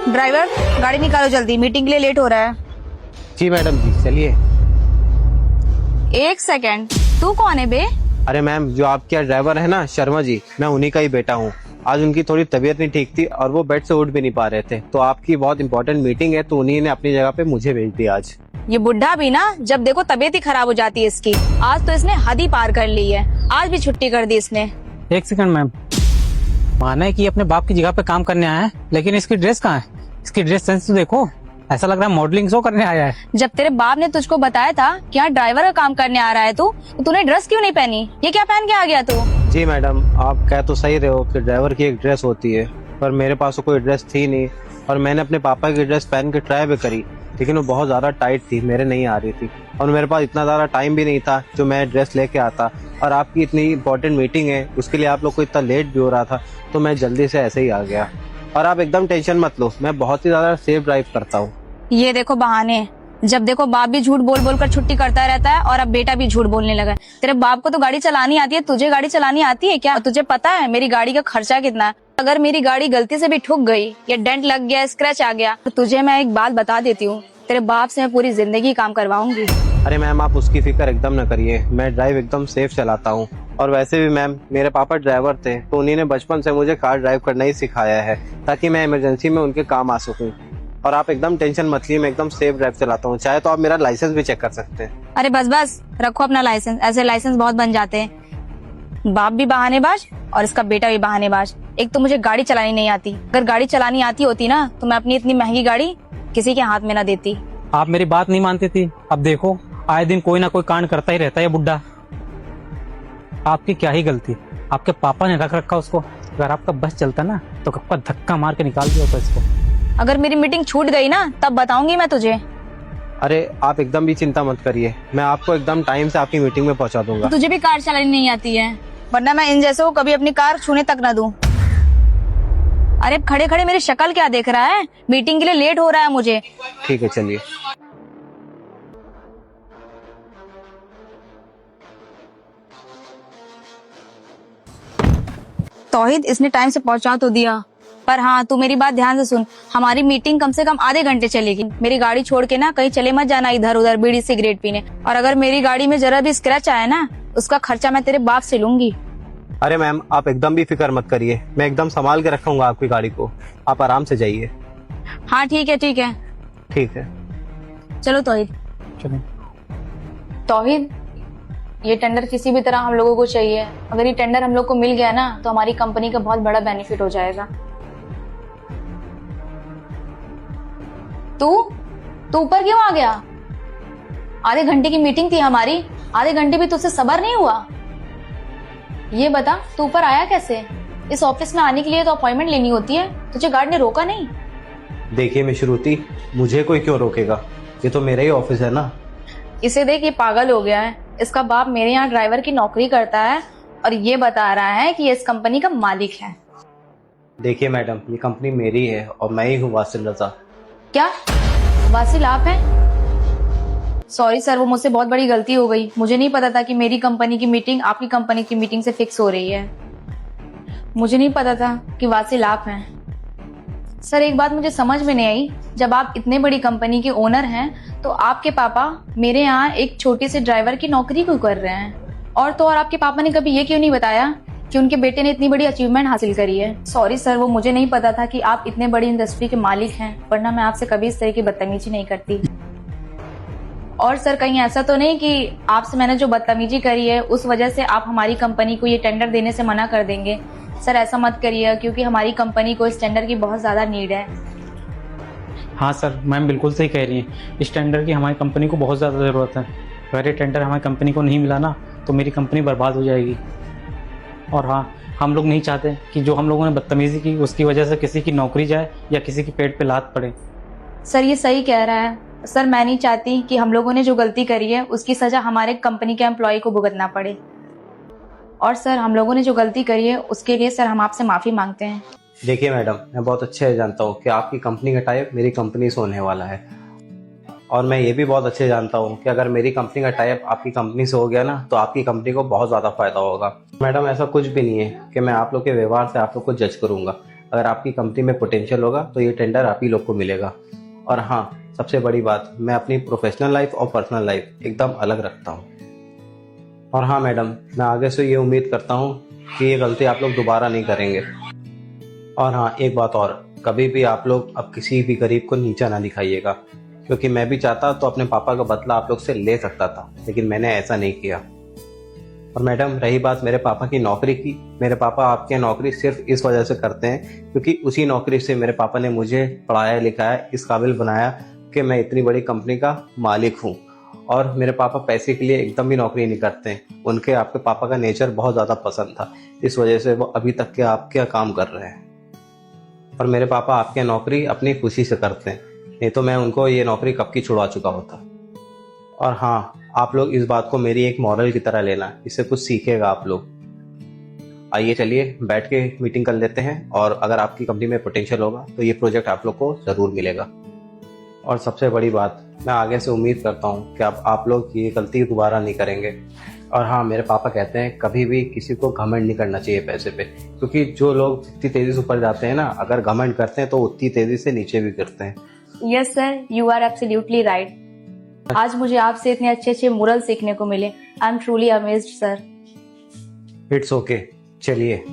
Driver, गाड़ी निकालो जल्दी, मीटिंग के लिए लेट हो रहा है। जी मैडम जी, चलिए। एक सेकंड, तू कौन है बे? अरे मैम, जो आपके यहाँ ड्राइवर है ना, शर्मा जी, मैं उन्हीं का ही बेटा हूँ। आज उनकी थोड़ी तबीयत नहीं ठीक थी और वो बेड से उठ भी नहीं पा रहे थे, तो आपकी बहुत इंपॉर्टेंट मीटिंग है, तो उन्हीं ने अपनी जगह पे मुझे भेज दिया आज। ये बुढ़ा भी ना, जब देखो तबीयत ही खराब हो जाती है इसकी। आज तो इसने हद ही पार कर ली है, आज भी छुट्टी कर दी इसने। एक सेकंड मैम, माना है कि अपने बाप की जगह पे काम करने आया है, लेकिन इसकी ड्रेस कहाँ है? इसकी ड्रेस सेंस तो देखो, ऐसा लग रहा है मॉडलिंग शो करने आया है। जब तेरे बाप ने तुझको बताया था कि यहाँ ड्राइवर का काम करने आ रहा है तो तूने ड्रेस क्यों नहीं पहनी? ये क्या पहन के आ गया तू? जी मैडम, आप कह तो सही रहे हो कि ड्राइवर की एक ड्रेस होती है, पर मेरे पास तो कोई ड्रेस थी नहीं और मैंने अपने पापा की ड्रेस पहन के ट्राई भी करी, लेकिन वो बहुत ज़्यादा टाइट थी, मेरे नहीं आ रही थी और मेरे पास इतना ज़्यादा टाइम भी नहीं था जो मैं ड्रेस लेके आता। और आपकी इतनी इंपॉर्टेंट मीटिंग है, उसके लिए आप लोग को इतना लेट भी हो रहा था, तो मैं जल्दी से ऐसे ही आ गया। और आप एकदम टेंशन मत लो, मैं बहुत ही ज़्यादा सेफ ड्राइव करता हूँ। ये देखो बहाने, जब देखो बाप भी झूठ बोल बोल कर छुट्टी करता रहता है और अब बेटा भी झूठ बोलने लगा है। तेरे बाप को तो गाड़ी चलानी आती है, तुझे गाड़ी चलानी आती है क्या? तुझे पता है मेरी गाड़ी का खर्चा कितना है? अगर मेरी गाड़ी गलती से भी ठुक गई या डेंट लग गया, स्क्रैच आ गया, तो तुझे मैं एक बात बता देती हूँ, तेरे बाप से मैं पूरी जिंदगी काम करवाऊंगी। अरे मैम, आप उसकी फिक्र एकदम न करिए, मैं ड्राइव एकदम सेफ चलाता हूँ। और वैसे भी मैम, मेरे पापा ड्राइवर थे, तो उन्हीं ने बचपन से मुझे कार ड्राइव करना ही सिखाया है, ताकि मैं इमरजेंसी में उनके काम आ सकूँ। और आप एकदम टेंशन मत लिए, मैं एकदम सेफ ड्राइव चलाता हूँ। चाहे तो आप मेरा लाइसेंस भी चेक कर सकते हैं। अरे बस बस, रखो अपना लाइसेंस, ऐसे लाइसेंस बहुत बन जाते हैं। बाप भी बहानेबाज और इसका बेटा भी बहानेबाज। एक तो मुझे गाड़ी चलानी नहीं आती, अगर गाड़ी चलानी आती होती ना तो मैं अपनी इतनी महंगी गाड़ी किसी के हाथ में ना देती। आप मेरी बात नहीं मानती थी, अब देखो आए दिन कोई ना कोई कांड करता ही रहता है ये बुड्ढा। आपकी क्या ही गलती, आपके पापा ने रख रखा उसको। अगर आपका बस चलता ना तो कब का धक्का मार के निकाल दिया होता इसको। अगर मेरी मीटिंग छूट गई ना तब बताऊंगी मैं तुझे। अरे आप एकदम भी चिंता मत करिए, मैं आपको एकदम टाइम से आपकी मीटिंग में पहुंचा दूंगा। तुझे भी कार चलानी नहीं आती है, वरना मैं इन जैसे को कभी अपनी कार छूने तक न दूं। अरे खड़े खड़े मेरी शक्ल क्या देख रहा है? मीटिंग के लिए लेट हो रहा है मुझे। ठीक है, चलिए। तौहीद, इसने टाइम से पहुंचा तो दिया, पर हाँ तू मेरी बात ध्यान से सुन, हमारी मीटिंग कम से कम आधे घंटे चलेगी। मेरी गाड़ी छोड़ के ना कहीं चले मत जाना इधर उधर बीड़ी सिगरेट पीने। और अगर मेरी गाड़ी में जरा भी स्क्रैच आया ना, उसका खर्चा मैं तेरे बाप से लूंगी। अरे मैम, आप एकदम भी फिक्र मत करिए, मैं एकदम संभाल के रखूंगा आपकी गाड़ी को, आप आराम से जाइए। हाँ ठीक है ठीक है। ठीक है, चलो तौहीद। चलो तौहीद, ये टेंडर किसी भी तरह हम लोगों को चाहिए। अगर ये टेंडर हम लोग को मिल गया ना तो हमारी कंपनी का बहुत बड़ा बेनिफिट हो जाएगा। तू ऊपर क्यों आ गया? आधे घंटे की मीटिंग थी हमारी, आधे घंटे भी तुझसे सब्र नहीं हुआ? ये बता, तू ऊपर आया कैसे? इस ऑफिस में आने के लिए तो अपॉइंटमेंट लेनी होती है, तुझे गार्ड ने रोका नहीं? देखिए मिस श्रुति, मुझे कोई क्यों रोकेगा, ये तो मेरा ही ऑफिस है ना। इसे देख, ये पागल हो गया है। इसका बाप मेरे यहाँ ड्राइवर की नौकरी करता है और ये बता रहा है कि ये इस कंपनी का मालिक है। देखिए मैडम, ये कंपनी मेरी है और मैं ही हूँ वासिल रजा। क्या वासिल आप हैं? सॉरी सर, वो मुझसे बहुत बड़ी गलती हो गई। मुझे नहीं पता था कि मेरी कंपनी की मीटिंग आपकी कंपनी की मीटिंग से फिक्स हो रही है। मुझे नहीं पता था कि वासिल आप हैं। सर एक बात मुझे समझ में नहीं आई, जब आप इतने बड़ी कंपनी के ओनर हैं तो आपके पापा मेरे यहाँ एक छोटे से ड्राइवर की नौकरी क्यों कर रहे हैं? और तो और आपके पापा ने कभी ये क्यों नहीं बताया कि उनके बेटे ने इतनी बड़ी अचीवमेंट हासिल करी है? सॉरी सर, वो मुझे नहीं पता था कि आप इतने बड़ी इंडस्ट्री के मालिक हैं, वरना मैं आपसे कभी इस तरह की बदतमीजी नहीं करती। और सर कहीं ऐसा तो नहीं कि आपसे मैंने जो बदतमीजी करी है उस वजह से आप हमारी कंपनी को ये टेंडर देने से मना कर देंगे? सर ऐसा मत करिए, क्योंकि हमारी कंपनी को इस टेंडर की बहुत ज़्यादा नीड है। हाँ सर, मैम बिल्कुल सही कह रही हैं, इस टेंडर की हमारी कंपनी को बहुत ज़्यादा ज़रूरत है। अगर ये टेंडर हमारी कंपनी को नहीं मिला ना तो मेरी कंपनी बर्बाद हो जाएगी। और हाँ, हम लोग नहीं चाहते कि जो हम लोगों ने बदतमीजी की उसकी वजह से किसी की नौकरी जाए या किसी की पेट पे लात पड़े। सर ये सही कह रहा है। सर मैं नहीं चाहती कि हम लोगों ने जो गलती करी है उसकी सजा हमारे कंपनी के एम्प्लॉय को भुगतना पड़े। और सर हम लोगों ने जो गलती करी है उसके लिए सर हम आपसे माफ़ी मांगते हैं। देखिए मैडम, मैं बहुत अच्छे से जानता हूँ कि आपकी कंपनी का टाइप मेरी कंपनी से होने वाला है, और मैं ये भी बहुत अच्छे से जानता हूँ कि अगर मेरी कंपनी का टाइप आपकी कंपनी से हो गया ना तो आपकी कंपनी को बहुत ज़्यादा फायदा होगा। मैडम ऐसा कुछ भी नहीं है कि मैं आप लोग के व्यवहार से आप लोग को जज करूँगा। अगर आपकी कंपनी में पोटेंशियल होगा तो ये टेंडर आप ही लोग को मिलेगा। और हाँ, सबसे बड़ी बात, मैं अपनी प्रोफेशनल लाइफ और पर्सनल लाइफ एकदम अलग रखता हूँ। और हाँ मैडम, मैं आगे से ये उम्मीद करता हूँ कि ये गलती आप लोग दोबारा नहीं करेंगे। और हाँ, एक बात और, कभी भी आप लोग अब किसी भी गरीब को नीचा ना दिखाइएगा, क्योंकि मैं भी चाहता तो अपने पापा का बदला आप लोग से ले सकता था, लेकिन मैंने ऐसा नहीं किया। और मैडम, रही बात मेरे पापा की नौकरी की, मेरे पापा आपके नौकरी सिर्फ इस वजह से करते हैं क्योंकि उसी नौकरी से मेरे पापा ने मुझे पढ़ाया लिखाया, इस काबिल बनाया कि मैं इतनी बड़ी कंपनी का मालिक हूँ। और मेरे पापा पैसे के लिए एकदम भी नौकरी नहीं करते हैं। उनके आपके पापा का नेचर बहुत ज़्यादा पसंद था, इस वजह से वो अभी तक के आपके काम कर रहे हैं। और मेरे पापा आपके नौकरी अपनी खुशी से करते हैं, नहीं तो मैं उनको ये नौकरी कब की छुड़वा चुका होता। और हाँ, आप लोग इस बात को मेरी एक मॉरल की तरह लेना, इससे कुछ सीखेगा आप लोग। आइए चलिए बैठ के मीटिंग कर लेते हैं, और अगर आपकी कंपनी में पोटेंशियल होगा तो ये प्रोजेक्ट आप लोग को ज़रूर मिलेगा। और सबसे बड़ी बात, मैं आगे से उम्मीद करता हूँ कि अब आप लोग ये गलती दोबारा नहीं करेंगे। और हाँ, मेरे पापा कहते हैं कभी भी किसी को घमंड नहीं करना चाहिए पैसे पे, क्योंकि जो लोग जितनी तेज़ी से ऊपर जाते हैं ना, अगर घमंड करते हैं तो उतनी तेज़ी से नीचे भी गिरते हैं। Yes sir, you are absolutely right. आज मुझे आपसे इतने अच्छे अच्छे मोरल सीखने को मिले। I am truly amazed sir. It's okay, चलिए।